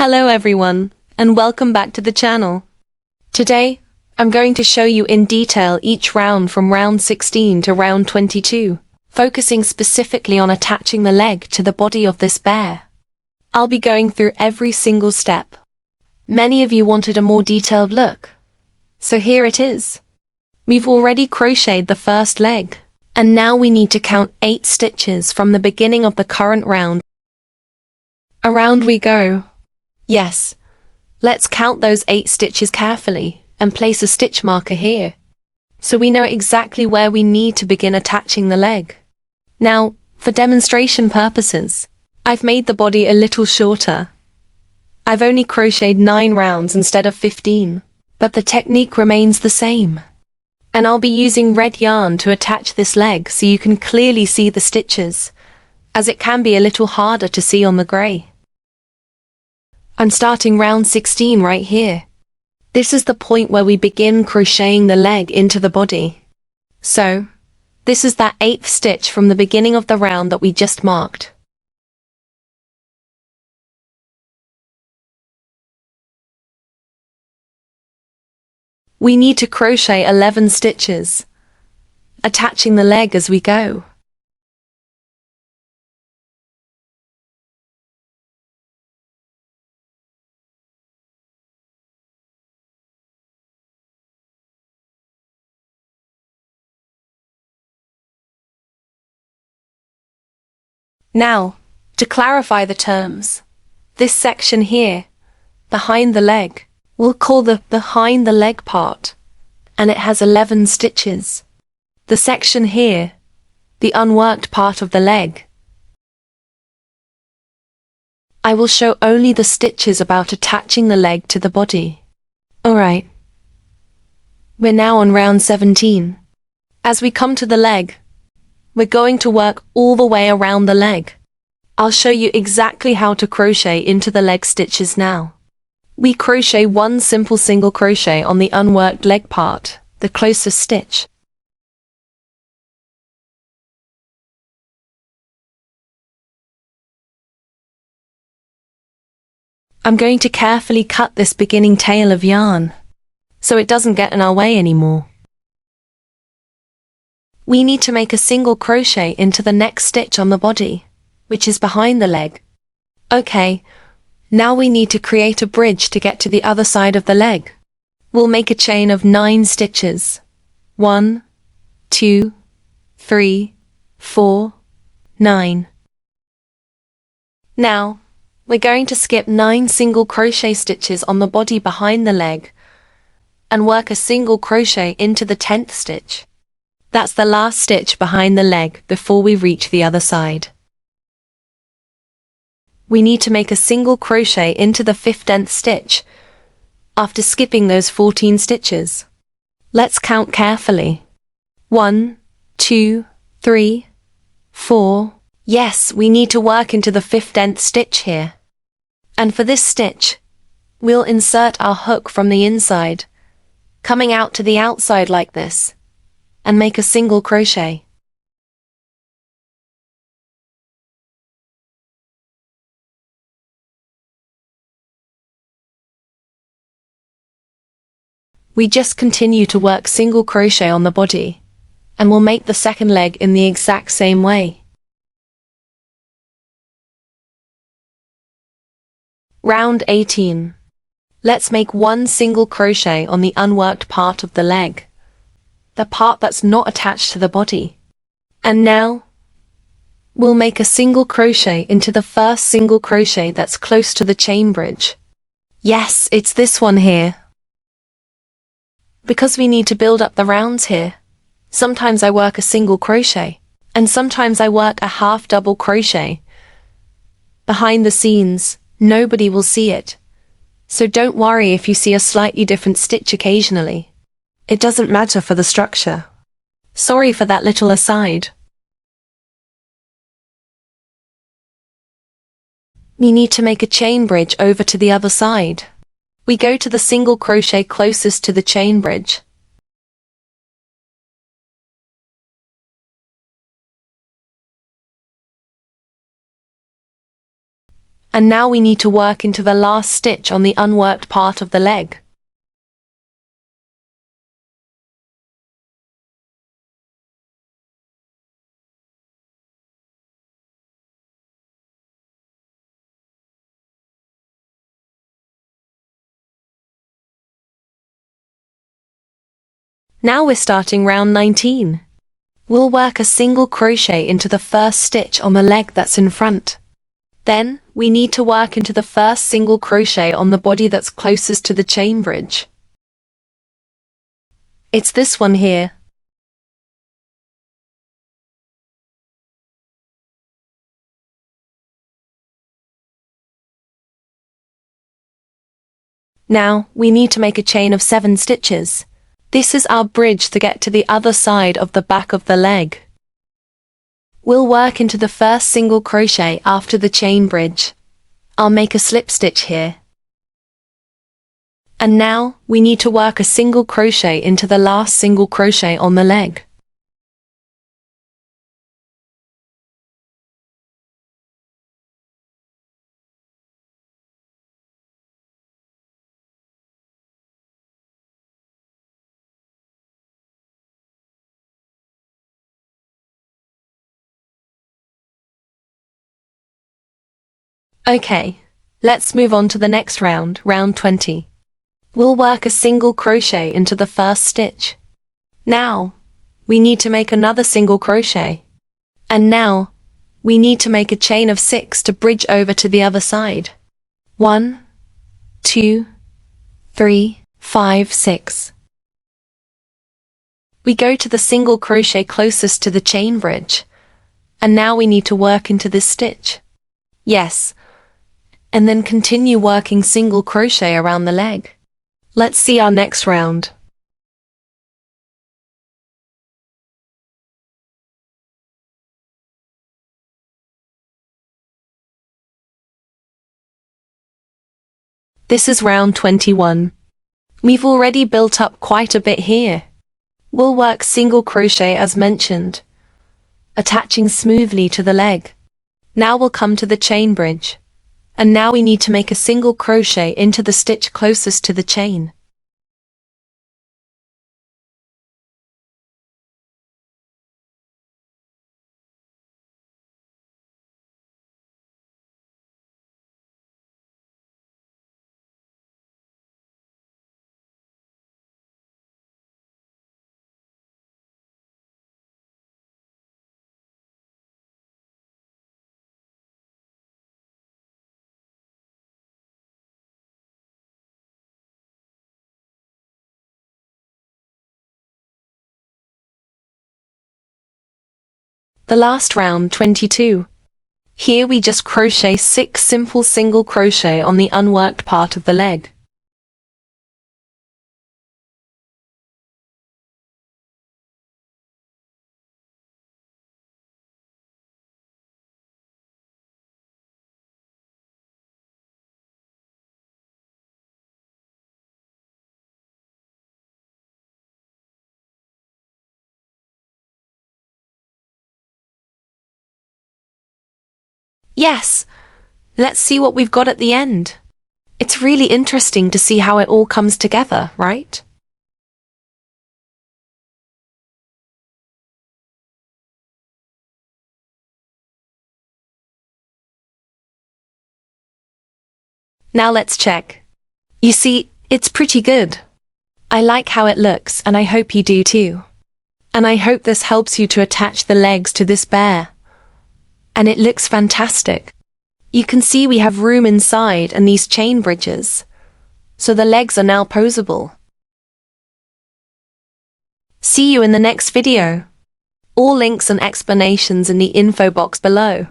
Hello everyone, and welcome back to the channel. Today, I'm going to show you in detail each round from round 16 to round 22, focusing specifically on attaching the leg to the body of this bear. I'll be going through every single step. Many of you wanted a more detailed look, so here it is. We've already crocheted the first leg, and now we need to count 8 stitches from the beginning of the current round. Around we go. Yes, let's count those 8 stitches carefully and place a stitch marker here, so we know exactly where we need to begin attaching the leg. Now, for demonstration purposes, I've made the body a little shorter. I've only crocheted 9 rounds instead of 15, but the technique remains the same. And I'll be using red yarn to attach this leg so you can clearly see the stitches, as it can be a little harder to see on the grey. I'm starting round 16 right here. This is the point where we begin crocheting the leg into the body. So, this is that 8th stitch from the beginning of the round that we just marked. We need to crochet 11 stitches, attaching the leg as we go. Now, to clarify the terms, this section here, behind the leg, we'll call the behind the leg part, and it has 11 stitches. The section here, the unworked part of the leg, I will show only the stitches about attaching the leg to the body. Alright. We're now on round 17. As we come to the leg, we're going to work all the way around the leg. I'll show you exactly how to crochet into the leg stitches now. We crochet one simple single crochet on the unworked leg part, the closest stitch. I'm going to carefully cut this beginning tail of yarn, so it doesn't get in our way anymore. We need to make a single crochet into the next stitch on the body, which is behind the leg. Okay, now we need to create a bridge to get to the other side of the leg. We'll make a chain of 9 stitches. 1, 2, 3, 4, 9. Now, we're going to skip 9 single crochet stitches on the body behind the leg and work a single crochet into the 10th stitch. That's the last stitch behind the leg before we reach the other side. We need to make a single crochet into the 15th stitch after skipping those 14 stitches. Let's count carefully. 1, 2, 3, 4. Yes, we need to work into the 15th stitch here. And for this stitch, we'll insert our hook from the inside, coming out to the outside like this, and make a single crochet. We just continue to work single crochet on the body, and we'll make the second leg in the exact same way. Round 18. Let's make one single crochet on the unworked part of the leg, the part that's not attached to the body. And now, we'll make a single crochet into the first single crochet that's close to the chain bridge. Yes, it's this one here. Because we need to build up the rounds here, sometimes I work a single crochet, and sometimes I work a half double crochet. Behind the scenes, nobody will see it, so don't worry if you see a slightly different stitch occasionally. It doesn't matter for the structure. Sorry for that little aside. We need to make a chain bridge over to the other side. We go to the single crochet closest to the chain bridge. And now we need to work into the last stitch on the unworked part of the leg. Now we're starting round 19. We'll work a single crochet into the first stitch on the leg that's in front. Then, we need to work into the first single crochet on the body that's closest to the chain bridge. It's this one here. Now, we need to make a chain of 7 stitches. This is our bridge to get to the other side of the back of the leg. We'll work into the first single crochet after the chain bridge. I'll make a slip stitch here. And now, we need to work a single crochet into the last single crochet on the leg. Okay, let's move on to the next round, round 20. We'll work a single crochet into the first stitch. Now, we need to make another single crochet. And now, we need to make a chain of 6 to bridge over to the other side. 1, 2, 3, 5, 6. We go to the single crochet closest to the chain bridge. And now we need to work into this stitch. Yes. And then continue working single crochet around the leg. Let's see our next round. This is round 21. We've already built up quite a bit here. We'll work single crochet as mentioned, attaching smoothly to the leg. Now we'll come to the chain bridge. And now we need to make a single crochet into the stitch closest to the chain. The last round, 22. Here we just crochet 6 simple single crochet on the unworked part of the leg. Yes! Let's see what we've got at the end. It's really interesting to see how it all comes together, right? Now let's check. You see, it's pretty good. I like how it looks, and I hope you do too. And I hope this helps you to attach the legs to this bear. And it looks fantastic. You can see we have room inside and these chain bridges. So the legs are now posable. See you in the next video. All links and explanations in the info box below.